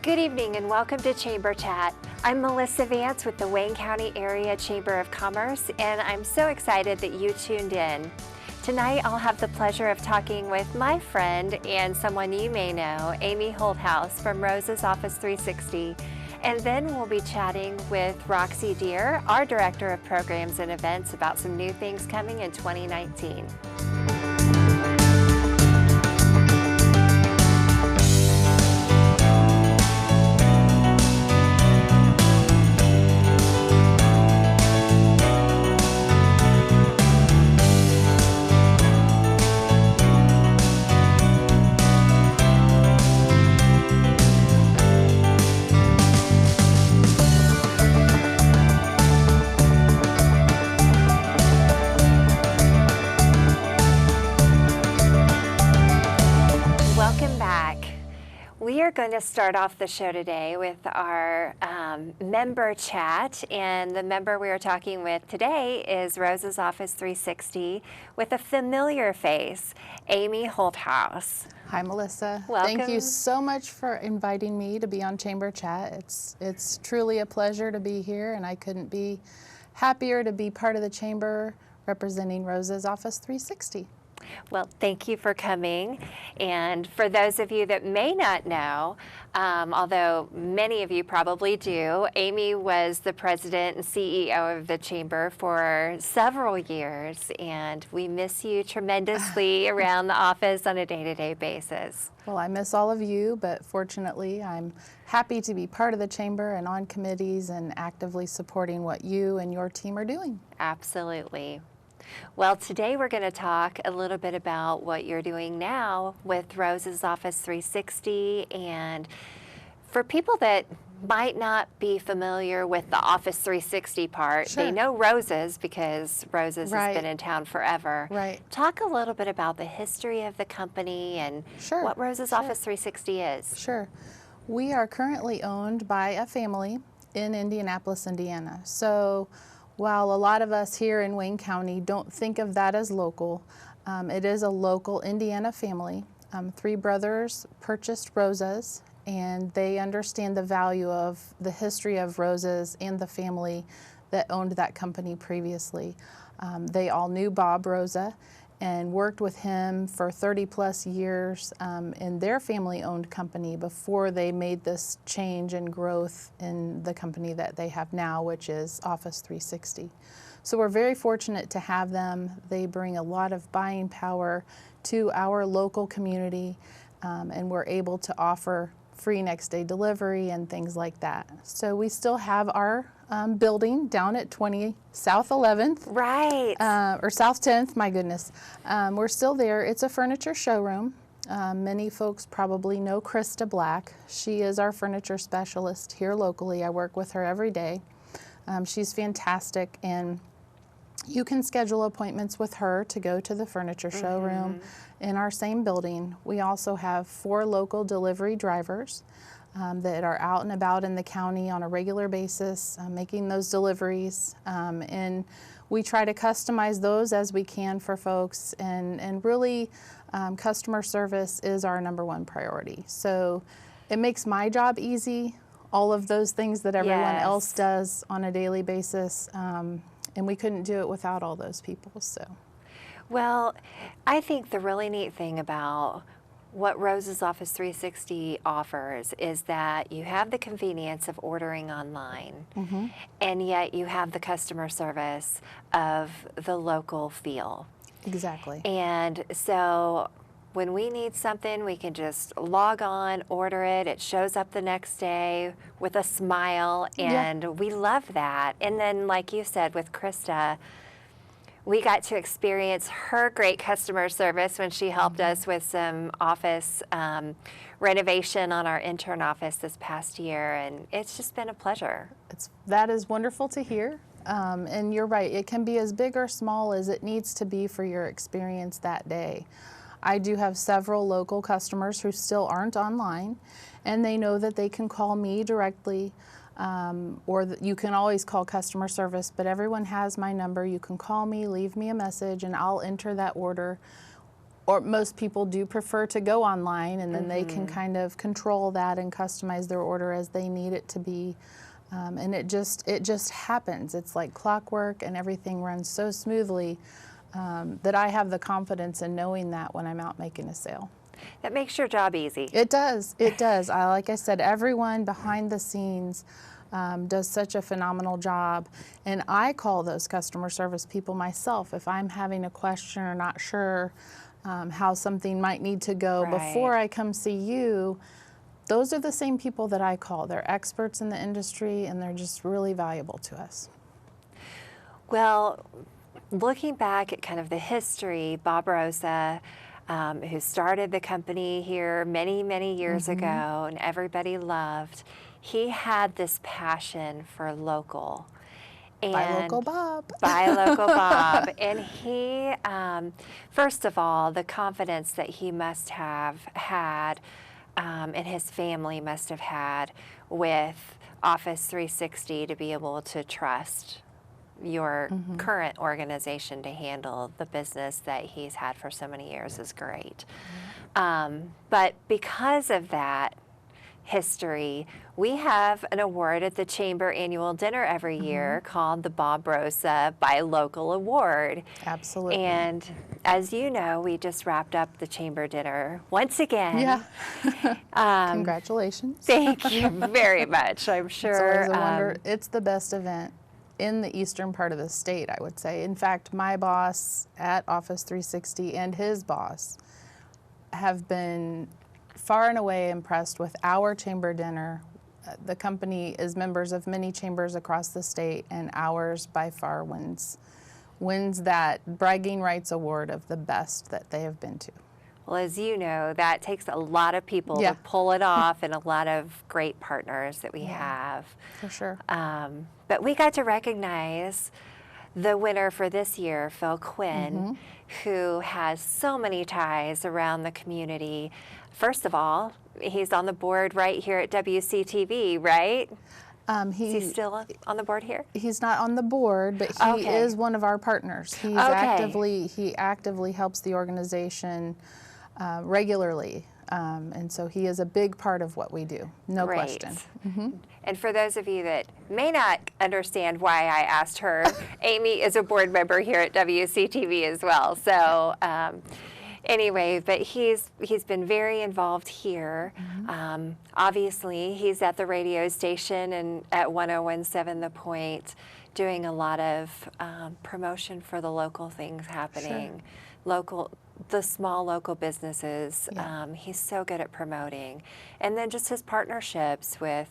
Good evening and welcome to Chamber Chat. I'm Melissa Vance with the Wayne County Area Chamber of Commerce, and I'm so excited that you tuned in. Tonight I'll have the pleasure of talking with my friend and someone you may know, Amy Holthouse from Rosa's Office 360. And then we'll be chatting with Roxie Deer, our Director of Programs and Events, about some new things coming in 2019. We are going to start off the show today with our member chat, and the member we are talking with today is Rosa's Office 360 with a familiar face, Amy Holthouse. Hi, Melissa. Welcome. Thank you so much for inviting me to be on Chamber Chat. It's truly a pleasure to be here, and I couldn't be happier to be part of the Chamber representing Rosa's Office 360. Well, thank you for coming. And for those of you that may not know, although many of you probably do, Amy was the president and CEO of the Chamber for several years, and we miss you tremendously around the office on a day-to-day basis. Well, I miss all of you, but fortunately I'm happy to be part of the Chamber and on committees and actively supporting what you and your team are doing. Absolutely. Well, today we're going to talk a little bit about what you're doing now with Rosa's Office 360. And for people that might not be familiar with the Office 360 part, Sure. They know Rosa's because Rosa's Right. has been in town forever. Right. Talk a little bit about the history of the company and Sure. what Rosa's Sure. Office 360 is. Sure. We are currently owned by a family in Indianapolis, Indiana. So while a lot of us here in Wayne County don't think of that as local, it is a local Indiana family. Three brothers purchased Rosa's, and they understand the value of the history of Rosa's and the family that owned that company previously. They all knew Bob Rosa and worked with him for 30 plus years in their family-owned company before they made this change and growth in the company that they have now, which is Office 360. So we're very fortunate to have them. They bring a lot of buying power to our local community, and we're able to offer free next day delivery and things like that. So we still have our building down at 20 South 11th. Right. Or South 10th, my goodness. We're still there. It's a furniture showroom. Many folks probably know Krista Black. She is our furniture specialist here locally. I work with her every day. She's fantastic, and you can schedule appointments with her to go to the furniture showroom in our same building. We also have 4 local delivery drivers that are out and about in the county on a regular basis, making those deliveries. And we try to customize those as we can for folks. And really, customer service is our #1 priority. So it makes my job easy, all of those things that everyone else does on a daily basis. And we couldn't do it without all those people. So, Well, I think the really neat thing about what Rosa's Office 360 offers is that you have the convenience of ordering online, and yet you have the customer service of the local feel. exactly. And so when we need something, we can just log on, order it, it shows up the next day with a smile, and we love that. And then, like you said, with Krista, we got to experience her great customer service when she helped us with some office renovation on our intern office this past year, and it's just been a pleasure. That is wonderful to hear. And you're right, it can be as big or small as it needs to be for your experience that day. I do have several local customers who still aren't online, and they know that they can call me directly, or you can always call customer service, but everyone has my number. You can call me, leave me a message, and I'll enter that order or most people do prefer to go online, and then they can kind of control that and customize their order as they need it to be. And it just happens. It's like clockwork, and everything runs so smoothly that I have the confidence in knowing that when I'm out making a sale. That makes your job easy. It does. It does. Like I said, everyone behind the scenes does such a phenomenal job. And I call those customer service people myself if I'm having a question or not sure how something might need to go before I come see you. Those are the same people that I call. They're experts in the industry, and they're just really valuable to us. Well, looking back at kind of the history, Bob Rosa, who started the company here many, many years ago, and everybody loved, he had this passion for local. And Buy local Bob. Buy local Bob. And he, first of all, the confidence that he must have had, and his family must have had with Office 360 to be able to trust your current organization to handle the business that he's had for so many years is great. But because of that history, we have an award at the Chamber annual dinner every year called the Bob Rosa Buy Local Award. Absolutely. And as you know, we just wrapped up the Chamber dinner once again. Yeah. Congratulations. Thank you very much. I'm It's sure. always a wonder. It's the best event in the eastern part of the state, I would say. In fact, my boss at Office 360 and his boss have been far and away impressed with our chamber dinner. The company is members of many chambers across the state, and ours by far wins that bragging rights award of the best that they have been to. Well, as you know, that takes a lot of people to pull it off, and a lot of great partners that we have. For sure. But we got to recognize the winner for this year, Phil Quinn, who has so many ties around the community. First of all, he's on the board right here at WCTV, right? Is he still on the board here? He's not on the board, but he is one of our partners. He actively helps the organization regularly, and so he is a big part of what we do, no question. And for those of you that may not understand why I asked her, Amy is a board member here at WCTV as well. So anyway, but he's been very involved here. Obviously, he's at the radio station and at 101.7 The Point, doing a lot of promotion for the local things happening, the small local businesses. He's so good at promoting. And then just his partnerships with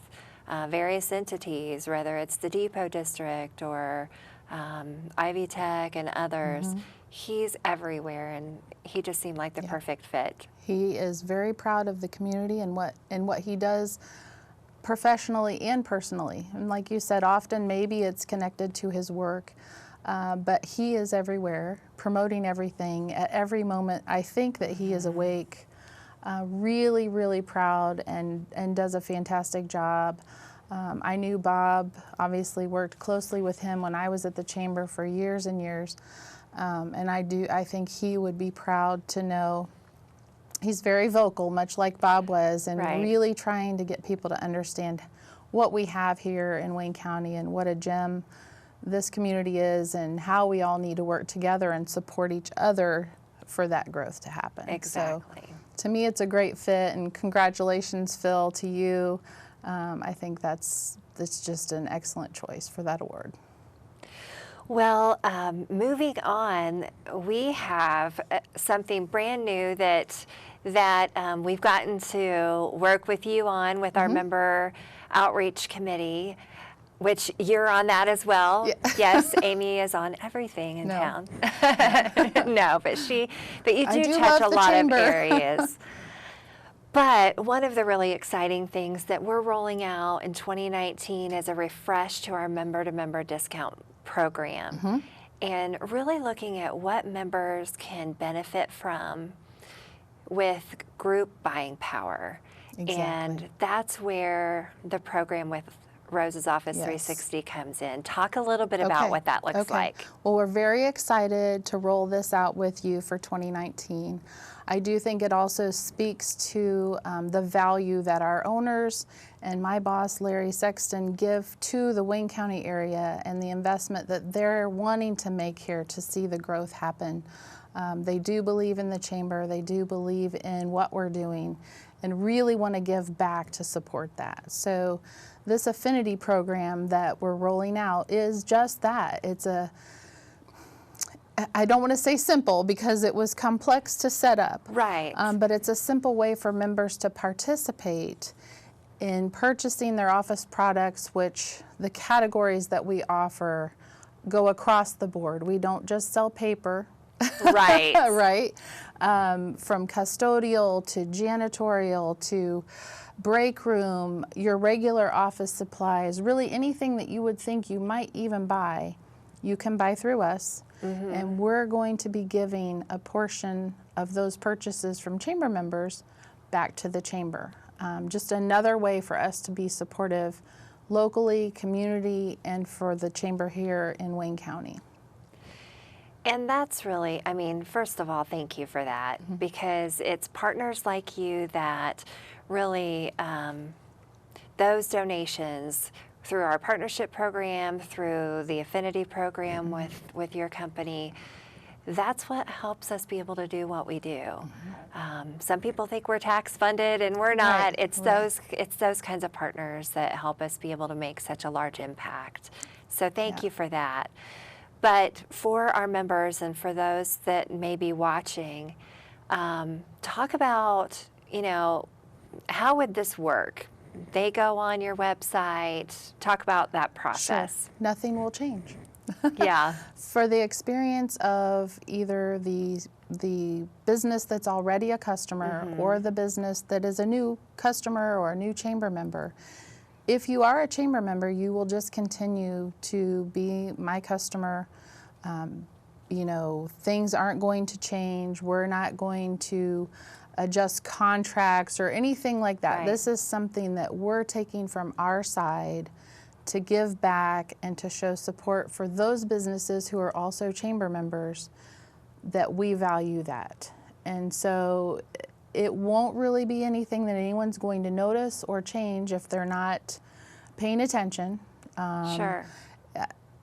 various entities, whether it's the Depot District or Ivy Tech and others. He's everywhere, and he just seemed like the perfect fit. He is very proud of the community and what he does professionally and personally. And like you said, often maybe it's connected to his work, but he is everywhere, promoting everything at every moment. I think that he is awake, really, really proud, and does a fantastic job. I knew Bob, obviously worked closely with him when I was at the chamber for years and years. And I think he would be proud to know he's very vocal, much like Bob was, and really trying to get people to understand what we have here in Wayne County and what a gem this community is, and how we all need to work together and support each other for that growth to happen. Exactly. So, to me, it's a great fit, and congratulations, Phil, to you. I think that's just an excellent choice for that award. Well, moving on, we have something brand new that we've gotten to work with you on with our member outreach committee, which you're on that as well. Yeah. Yes, Amy is on everything in town. No, but you do touch a lot of areas. But one of the really exciting things that we're rolling out in 2019 is a refresh to our member-to-member discount program, and really looking at what members can benefit from with group buying power. Exactly. And that's where the program with Rosa's Office Yes. 360 comes in. Talk a little bit about what that looks like. Well, we're very excited to roll this out with you for 2019. I do think it also speaks to the value that our owners and my boss, Larry Sexton, give to the Wayne County area and the investment that they're wanting to make here to see the growth happen. They do believe in the chamber. They do believe in what we're doing and really want to give back to support that. So this Affinity program that we're rolling out is just that. It's I don't want to say simple because it was complex to set up. Right. But it's a simple way for members to participate in purchasing their office products, which the categories that we offer go across the board. We don't just sell paper. Right. Right. From custodial to janitorial to break room, your regular office supplies, really anything that you would think you might even buy, you can buy through us. And we're going to be giving a portion of those purchases from chamber members back to the chamber. Just another way for us to be supportive locally, community, and for the chamber here in Wayne County. And that's really, I mean, first of all, thank you for that, because it's partners like you that really, those donations through our partnership program, through the Affinity program with your company, that's what helps us be able to do what we do. Some people think we're tax funded, and we're not. It's those kinds of partners that help us be able to make such a large impact. So thank you for that. But for our members and for those that may be watching, talk about, you know, how would this work? They go on your website, talk about that process. Sure. Nothing will change. Yeah. For the experience of either the business that's already a customer or the business that is a new customer or a new chamber member, if you are a chamber member, you will just continue to be my customer. You know, things aren't going to change. We're not going to adjust contracts or anything like that. Right. This is something that we're taking from our side to give back and to show support for those businesses who are also chamber members, that we value that. And so it won't really be anything that anyone's going to notice or change if they're not paying attention. Sure.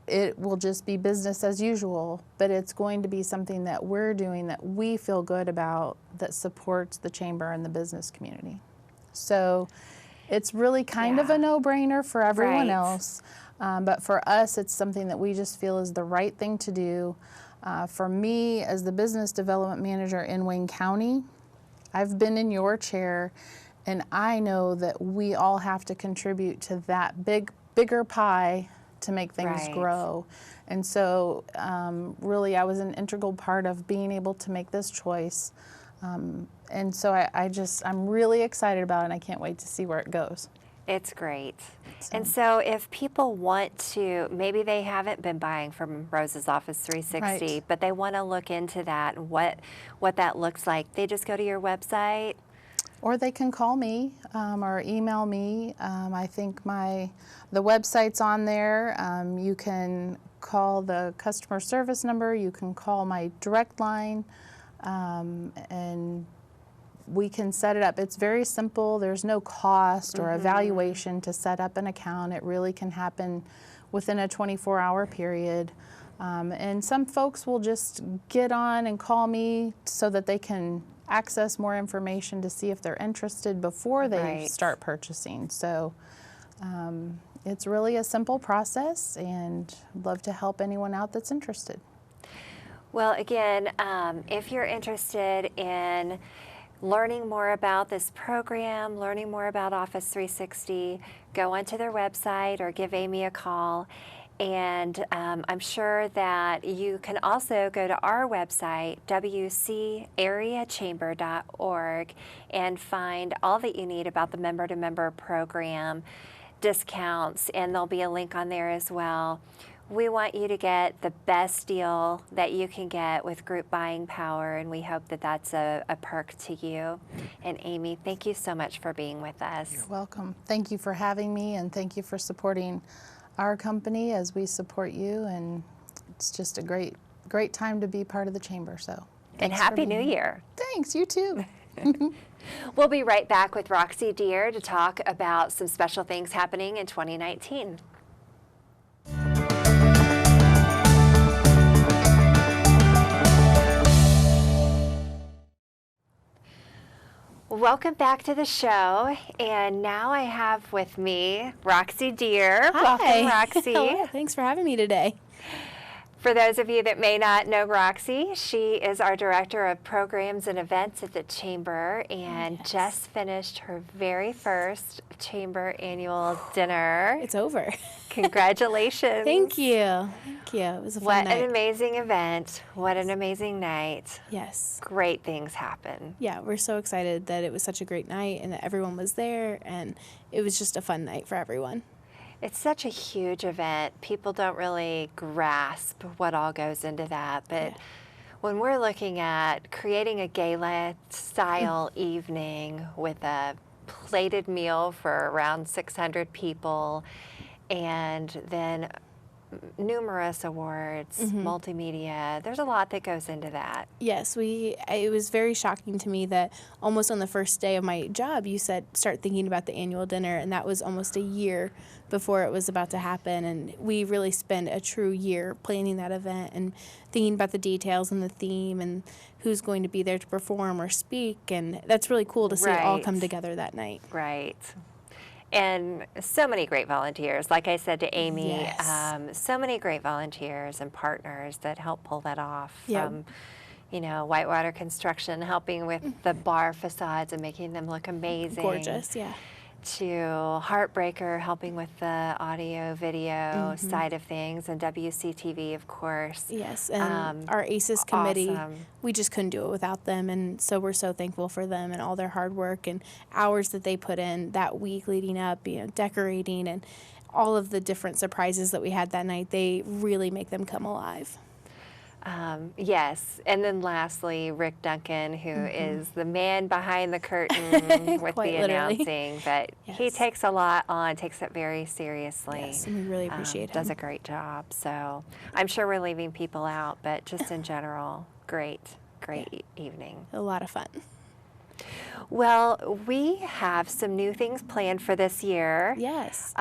It will just be business as usual, but it's going to be something that we're doing that we feel good about, that supports the chamber and the business community. So it's really kind of a no-brainer for everyone else, but for us, it's something that we just feel is the right thing to do. For me, as the business development manager in Wayne County, I've been in your chair, and I know that we all have to contribute to that bigger pie to make things grow. And so really I was an integral part of being able to make this choice. And so I'm really excited about it, and I can't wait to see where it goes. It's great. And so if people want to, maybe they haven't been buying from Rosa's Office 360, but they want to look into that and what that looks like, they just go to your website? Or they can call me or email me. I think the website's on there. You can call the customer service number. You can call my direct line, and we can set it up. It's very simple. There's no cost or evaluation to set up an account. It really can happen within a 24-hour period. And some folks will just get on and call me so that they can access more information to see if they're interested before they start purchasing. So it's really a simple process, and I'd love to help anyone out that's interested. Well, again, if you're interested in learning more about this program, learning more about Office 360, go onto their website or give Amy a call. And I'm sure that you can also go to our website, wcareachamber.org, and find all that you need about the member-to-member program, discounts, and there'll be a link on there as well. We want you to get the best deal that you can get with group buying power, and we hope that that's a perk to you. And Amy, thank you so much for being with us. You're welcome. Thank you for having me, and thank you for supporting our company as we support you. And it's just a great time to be part of the chamber. So, And Happy New Year. Thanks, you too. We'll be right back with Roxie Deer to talk about some special things happening in 2019. Welcome back to the show, and now I have with me Roxie Deer. Hi. Welcome, Roxie. Hello. Thanks for having me today. For those of you that may not know Roxie, she is our Director of Programs and Events at the Chamber, and Yes. just finished her very first Chamber annual dinner. It's over. Congratulations. Thank you. Thank you. It was a fun What night. an amazing event. What an amazing night. Yes. Great things happen. Yeah, we're so excited that it was such a great night and that everyone was there, and it was just a fun night for everyone. It's such a huge event. People don't really grasp what all goes into that. But Yeah. when we're looking at creating a gala-style evening with a plated meal for around 600 people, and then numerous awards, multimedia, there's a lot that goes into that. Yes, it was very shocking to me that almost on the first day of my job, you said start thinking about the annual dinner, and that was almost a year before it was about to happen. And we really spent a true year planning that event and thinking about the details and the theme and who's going to be there to perform or speak. And that's really cool to see it all Right. come together that night. Right. And so many great volunteers. Like I said to Amy, Yes. so many great volunteers and partners that help pull that off. Yeah. From, Whitewater Construction, helping with the bar facades and making them look amazing. Gorgeous, yeah. To Heartbreaker, helping with the audio, video side of things, and WCTV, of course. Yes, and our ACES committee, awesome. we just couldn't do it without them, and so we're so thankful for them and all their hard work and hours that they put in that week leading up, decorating and all of the different surprises that we had that night. They really make them come alive. Yes, and then lastly, Rick Duncan, who is the man behind the curtain with Quite the literally. announcing, but he Yes. takes a lot on, takes it very seriously. Yes, and we really appreciate Does him. a great job. So I'm sure we're leaving people out, but just in general, great evening. A lot of fun. Well, we have some new things planned for this year. Yes.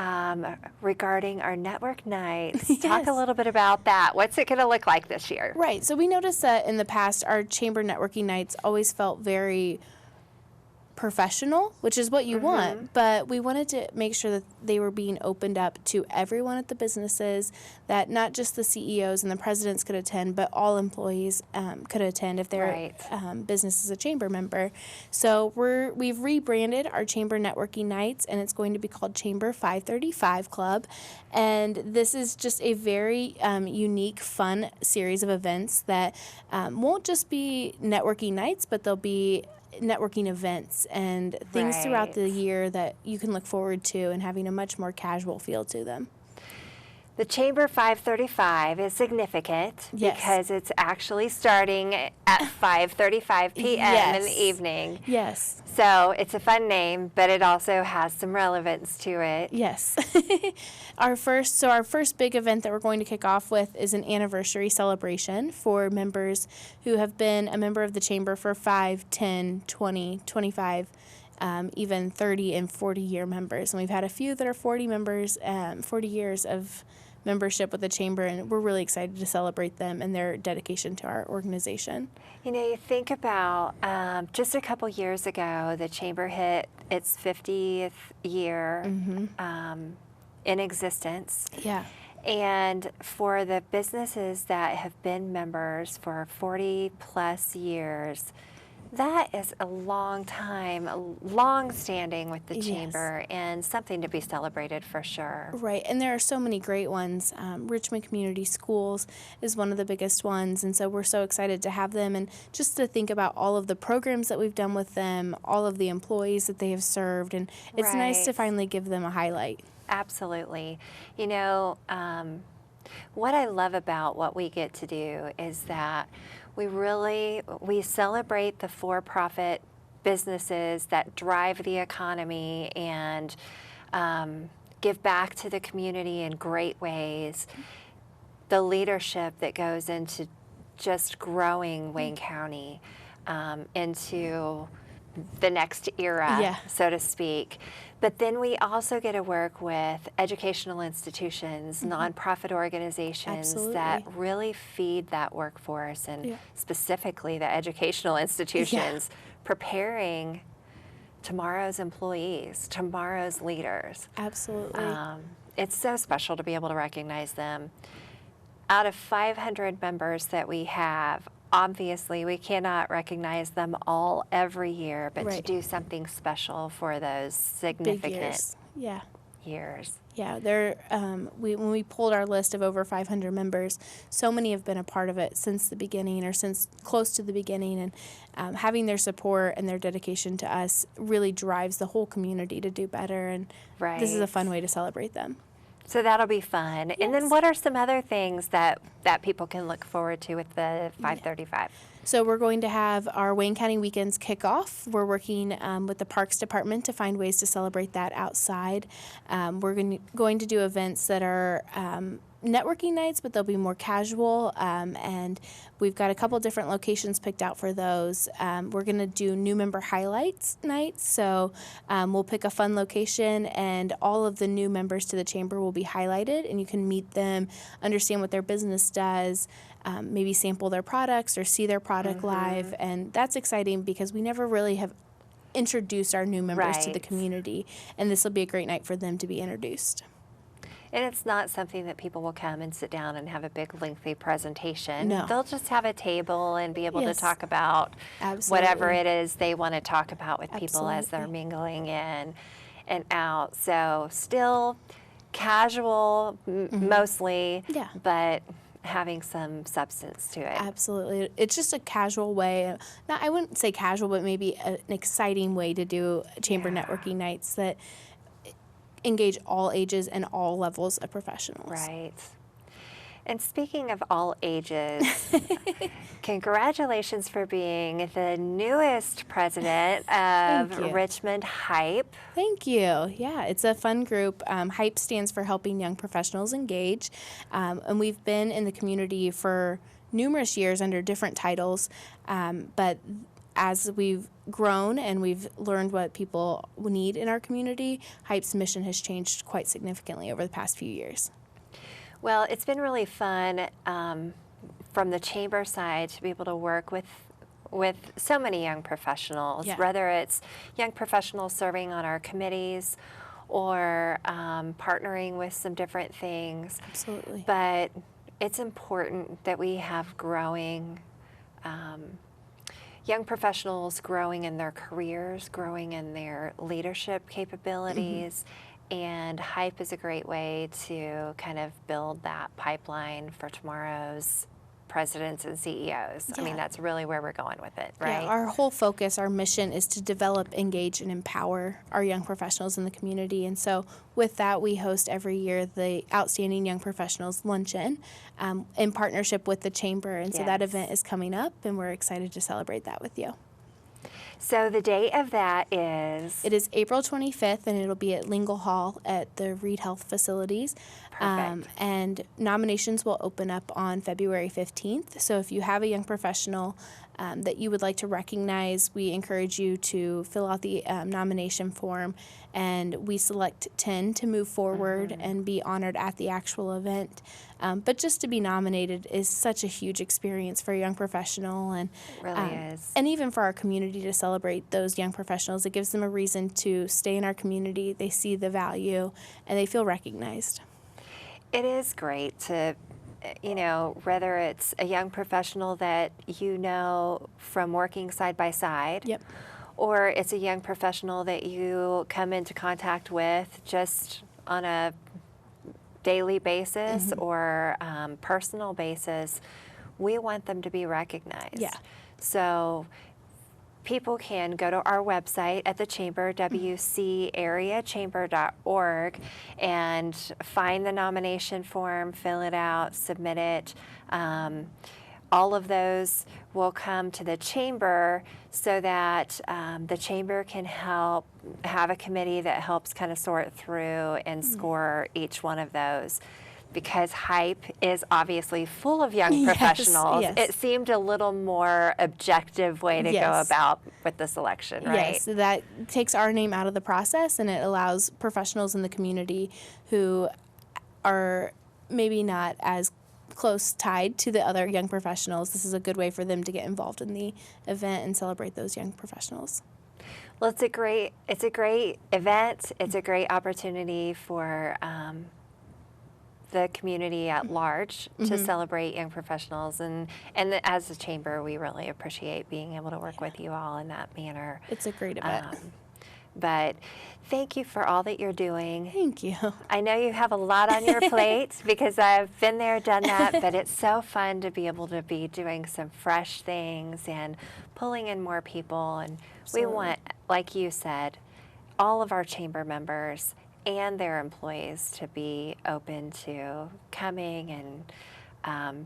Regarding our network nights. Talk a Yes. little bit about that. What's it going to look like this year? Right. So we noticed that in the past, our chamber networking nights always felt very professional, which is what you want, but we wanted to make sure that they were being opened up to everyone at the businesses, that not just the CEOs and the presidents could attend, but all employees could attend if their Right. business is a chamber member. So we've rebranded our chamber networking nights, and it's going to be called Chamber 535 Club. And this is just a very unique, fun series of events that won't just be networking nights, but they'll be networking events and things throughout the Right. year that you can look forward to and having a much more casual feel to them. The Chamber 535 is significant Yes. because it's actually starting at 5:35 p.m. in the Yes. evening. Yes. So it's a fun name, but it also has some relevance to it. Yes. Our first big event that we're going to kick off with is an anniversary celebration for members who have been a member of the chamber for 5, 10, 20, 25, even 30 and 40-year members. And we've had a few that are 40 members, 40 years of membership with the chamber, and we're really excited to celebrate them and their dedication to our organization. You think about just a couple years ago, the Chamber hit its 50th year in existence. Yeah. And for the businesses that have been members for 40 plus years, that is a long time, long standing with the Yes. Chamber, and something to be celebrated for sure. Right, and there are so many great ones. Richmond Community Schools is one of the biggest ones, and so we're so excited to have them and just to think about all of the programs that we've done with them, all of the employees that they have served, and it's nice to Right. finally give them a highlight. Absolutely. What I love about what we get to do is that we celebrate the for-profit businesses that drive the economy and give back to the community in great ways. The leadership that goes into just growing Wayne County into the next era, so to speak. But then we also get to work with educational institutions, nonprofit organizations that really feed that workforce, and specifically the educational institutions, preparing tomorrow's employees, tomorrow's leaders. Absolutely. It's so special to be able to recognize them. Out of 500 members that we have, obviously we cannot recognize them all every year, but to do something special for those significant years. Yeah, when we pulled our list of over 500 members, so many have been a part of it since the beginning, or since close to the beginning, and having their support and their dedication to us really drives the whole community to do better, and this is a fun way to celebrate them. So that'll be fun. And then what are some other things that people can look forward to with the 535? So we're going to have our Wayne County Weekends kickoff. We're working with the Parks Department to find ways to celebrate that outside. We're going to do events that are networking nights, but they'll be more casual, and we've got a couple different locations picked out for those. We're going to do new member highlights nights, so we'll pick a fun location, and all of the new members to the chamber will be highlighted, and you can meet them, understand what their business does, maybe sample their products or see their product live, and that's exciting because we never really have introduced our new members to the community, and this will be a great night for them to be introduced. And it's not something that people will come and sit down and have a big, lengthy presentation. No. They'll just have a table and be able to talk about whatever it is they want to talk about with people as they're mingling in and out. So still casual, mostly, but having some substance to it. Absolutely. It's just a casual way, I wouldn't say casual, but maybe an exciting way to do chamber networking nights that engage all ages and all levels of professionals. Right. And speaking of all ages, congratulations for being the newest president of Richmond Hype. Thank you. Yeah, it's a fun group. Hype stands for Helping Young Professionals Engage, and we've been in the community for numerous years under different titles, but as we've grown and we've learned what people need in our community, Hype's mission has changed quite significantly over the past few years. Well, it's been really fun from the chamber side to be able to work with so many young professionals, whether it's young professionals serving on our committees or partnering with some different things. Absolutely. But it's important that we have growing young professionals growing in their careers, growing in their leadership capabilities, and Hype is a great way to kind of build that pipeline for tomorrow's presidents and CEOs. I mean, that's really where we're going with it, right? Yeah, our whole focus, our mission is to develop, engage, and empower our young professionals in the community. And so with that, we host every year the Outstanding Young Professionals Luncheon in partnership with the Chamber. And so that event is coming up, and we're excited to celebrate that with you. So the date of that is? It is April 25th, and it'll be at Lingle Hall at the Reed Health Facilities. Perfect. And nominations will open up on February 15th. So if you have a young professional that you would like to recognize, we encourage you to fill out the nomination form, and we select 10 to move forward and be honored at the actual event. But just to be nominated is such a huge experience for a young professional, and it really is. And even for our community to celebrate those young professionals. It gives them a reason to stay in our community. They see the value, and they feel recognized. It is great to, you know, whether it's a young professional that you know from working side by side, or it's a young professional that you come into contact with just on a daily basis or personal basis, we want them to be recognized. So people can go to our website at the Chamber, wcareachamber.org, and find the nomination form, fill it out, submit it. All of those will come to the Chamber so that the Chamber can help have a committee that helps kind of sort through and score each one of those. Because HYPE is obviously full of young professionals, yes. it seemed a little more objective way to go Yes. about with the selection, right? Yes, that takes our name out of the process, and it allows professionals in the community who are maybe not as close tied to the other young professionals. This is a good way for them to get involved in the event and celebrate those young professionals. Well, it's a great event. It's a great opportunity for the community at large to celebrate young professionals, and as a chamber, we really appreciate being able to work with you all in that manner. It's a great event. But thank you for all that you're doing. Thank you. I know you have a lot on your plate because I've been there, done that, but it's so fun to be able to be doing some fresh things and pulling in more people. And we want, like you said, all of our chamber members and their employees to be open to coming and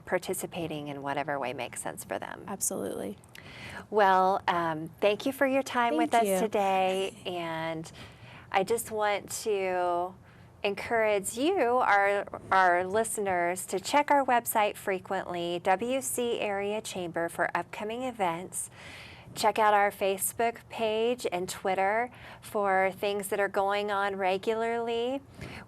participating in whatever way makes sense for them. Absolutely. Well, thank you for your time with Thank us you. today, and I just want to encourage you, our listeners, to check our website frequently, WC Area Chamber, for upcoming events. Check out our Facebook page and Twitter for things that are going on regularly.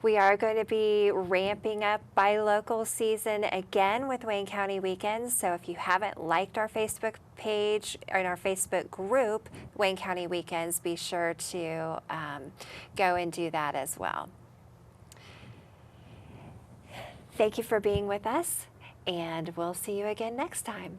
We are going to be ramping up Buy Local season again with Wayne County Weekends. So if you haven't liked our Facebook page or in our Facebook group, Wayne County Weekends, be sure to go and do that as well. Thank you for being with us, and we'll see you again next time.